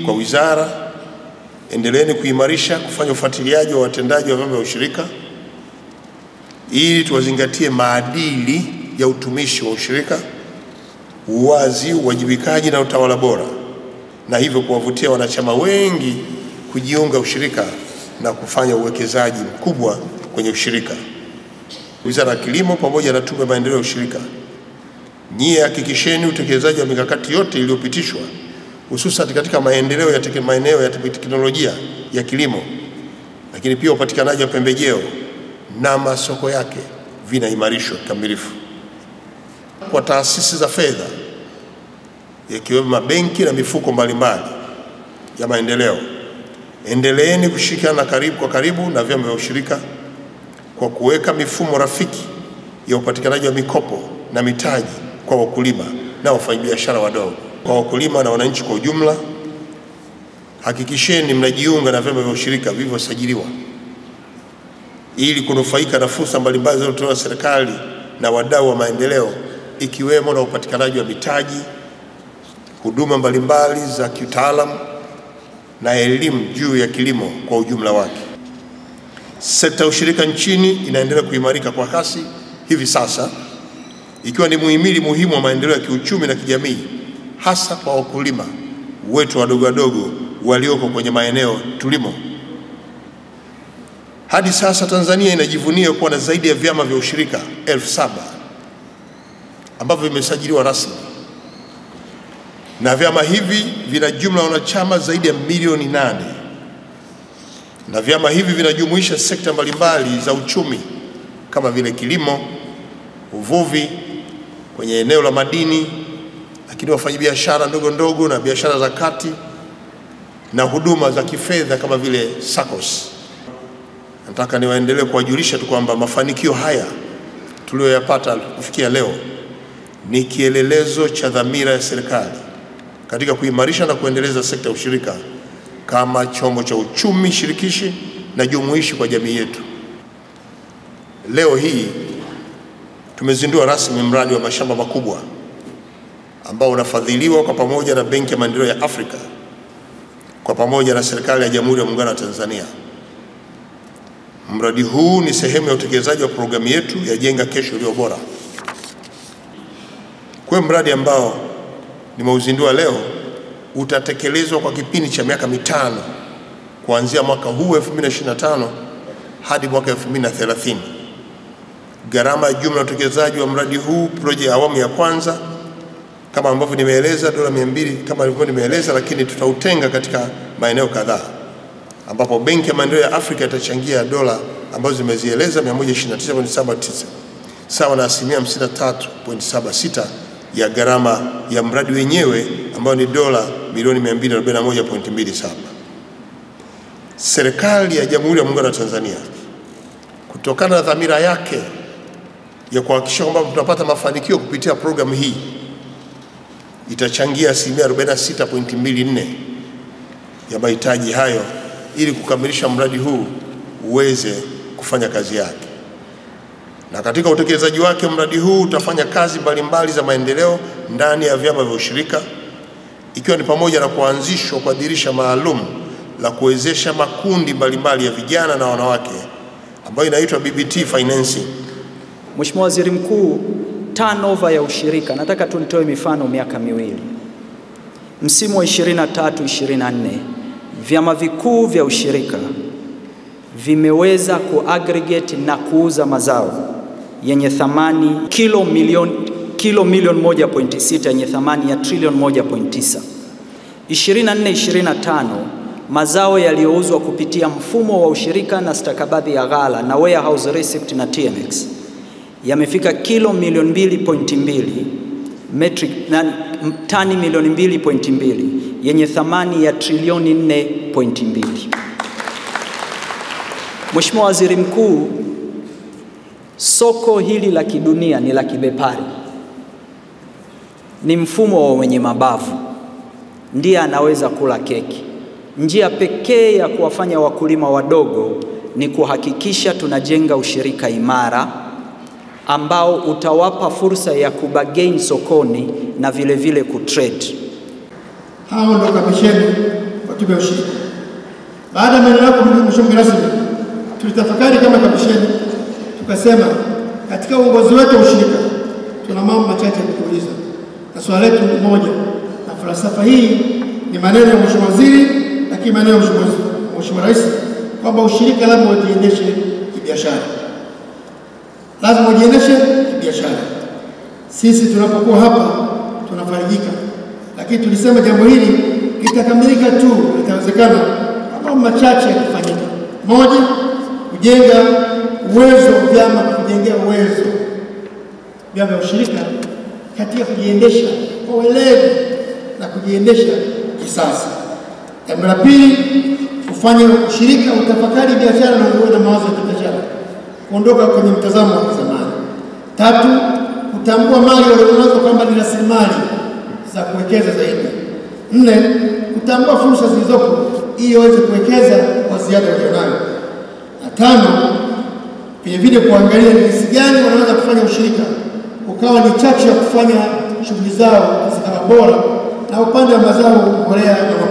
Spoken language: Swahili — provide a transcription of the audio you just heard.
Kwa wizara, endeleeni kuimarisha kufanya ufuatiliaji wa watendaji wa vyama vya ushirika ili tuwazingatie maadili ya utumishi wa ushirika, uwazi, uwajibikaji na utawala bora, na hivyo kuwavutia wanachama wengi kujiunga ushirika na kufanya uwekezaji mkubwa kwenye ushirika. Wizara ya Kilimo pamoja na Tume ya Maendeleo ya Ushirika, nyie hakikisheni utekelezaji wa mikakati yote iliyopitishwa hususan katika maeneo ya teknolojia ya kilimo, lakini pia upatikanaji wa pembejeo na masoko yake vinaimarishwa kikamilifu. Kwa taasisi za fedha yakiwemo mabenki na mifuko mbalimbali ya maendeleo, endeleeni kushirikiana kwa karibu na vyama vya ushirika kwa kuweka mifumo rafiki ya upatikanaji wa mikopo na mitaji kwa wakulima na wafanyabiashara wadogo. Kwa wakulima na wananchi kwa ujumla, hakikisheni mnajiunga na vyama vya ushirika vilivyosajiliwa ili kunufaika na fursa mbalimbali zinazotolewa na serikali na wadau wa maendeleo, ikiwemo na upatikanaji wa mitaji, huduma mbalimbali za kitaalamu na elimu juu ya kilimo kwa ujumla wake. Sekta ya ushirika nchini inaendelea kuimarika kwa kasi hivi sasa, ikiwa ni muhimili muhimu wa maendeleo ya kiuchumi na kijamii, hasa kwa wakulima wetu wadogo walioko kwenye maeneo tulimo. Hadi sasa Tanzania inajivunia kuwa na zaidi ya vyama vya ushirika 7,000 ambavyo vimesajiliwa rasmi, na vyama hivi vina jumla wanachama zaidi ya milioni 8, na vyama hivi vinajumuisha sekta mbalimbali za uchumi kama vile kilimo, uvuvi, kwenye eneo la madini, lakini wafanyabiashara ndogo na biashara za kati na huduma za kifedha kama vile SACCOS. Nataka niwaendelee kuwajulisha tu kwamba mafanikio haya tuliyoyapata kufikia leo ni kielelezo cha dhamira ya serikali katika kuimarisha na kuendeleza sekta ya ushirika kama chombo cha uchumi shirikishi na jumuishi kwa jamii yetu. Leo hii tumezindua rasmi mradi wa mashamba makubwa ambao unafadhiliwa kwa pamoja na Benki ya Maendeleo ya Afrika kwa pamoja na serikali ya Jamhuri ya Muungano wa Tanzania. Mradi huu ni sehemu ya utekelezaji wa programu yetu ya Jenga Kesho Iliyo Bora. Kwa mradi ambao nimeuzindua leo utatekelezwa kwa kipindi cha miaka 5 kuanzia mwaka huu 2025 hadi mwaka 2030. Gharama ya jumla ya utekelezaji wa mradi huu project ya awamu ya kwanza kama ambavyo nimeeleza dola 200 kama ilivyo nimeeleza, lakini tutautenga katika maeneo kadhaa ambapo Benki ya Maendeleo ya Afrika itachangia dola ambazo zimezieleza 129.79 sawa na 53.76 ya gharama ya mradi wenyewe ambayo ni dola milioni 241.27. Serikali ya Jamhuri ya Muungano wa Tanzania kutokana na dhamira yake ya kuhakikisha kwamba tunapata mafanikio kupitia programu hii itachangia 46.24 ya mahitaji hayo ili kukamilisha mradi huu uweze kufanya kazi yake. Na katika utekelezaji wake mradi huu utafanya kazi mbalimbali za maendeleo ndani ya vyama vya ushirika, ikiwa ni pamoja na kuanzishwa kwa dirisha maalum la kuwezesha makundi mbalimbali ya vijana na wanawake ambayo inaitwa BBT Financing. Mheshimiwa Waziri Mkuu, turnover ya ushirika, nataka tu nitoe mifano miaka miwili. Msimu wa 23-24 vyama vikuu vya ushirika vimeweza kuaggregate na kuuza mazao yenye thamani kilo milioni 1.6 yenye thamani ya trilioni 1.9. 24-25 mazao yaliyouzwa kupitia mfumo wa ushirika na stakabadhi ya ghala na warehouse receipt na TMX yamefika kilo milioni 2.2 tani milioni 2.2 yenye thamani ya trilioni 4.2. Mheshimiwa Waziri Mkuu, soko hili la kidunia ni la kibepari. Ni mfumo wa wenye mabavu ndiye anaweza kula keki. Njia pekee ya kuwafanya wakulima wadogo ni kuhakikisha tunajenga ushirika imara ambao utawapa fursa ya kubagain sokoni na vile vile kutrade. Hao ndio kamisheni wa tume ya ushirika. Baada ya maneno yako Mheshimiwa mgeni rasmi, tulitafakari kama kamisheni, tukasema katika uongozi wetu wa ushirika tuna mambo machache ya kuuliza, na swali letu moja, na falsafa hii ni maneno ya Mheshimiwa Waziri, lakini maneno ya Mheshimiwa Rais kwamba ushirika lazima ujiendeshe kibiashara, lazima ujiendeshe kibiashara. Sisi tunapokuwa hapa tunafarijika, lakini tulisema jambo hili litakamilika tu, litawezekana mambo machache yakifanyika. Moja, kujenga uwezo wa vyama, kujengea uwezo vyama vya ushirika katika kujiendesha kwa weledi na kujiendesha kisasa. Jambo la pili, kufanya ushirika utafakari biashara na uwe na mawazo ya kibiashara, kuondoka kwenye mtazamo wa zamani. Tatu, kutambua mali walionazo kwamba ni rasilimali za kuwekeza zaidi. Nne, kutambua fursa zilizopo ili waweze kuwekeza kwa ziada walionayo. Na tano, vile vile kuangalia ni jinsi gani wanaweza kufanya ushirika ukawa ni chachu ya kufanya shughuli zao zikawa bora, na upande wa mazao, mbolea na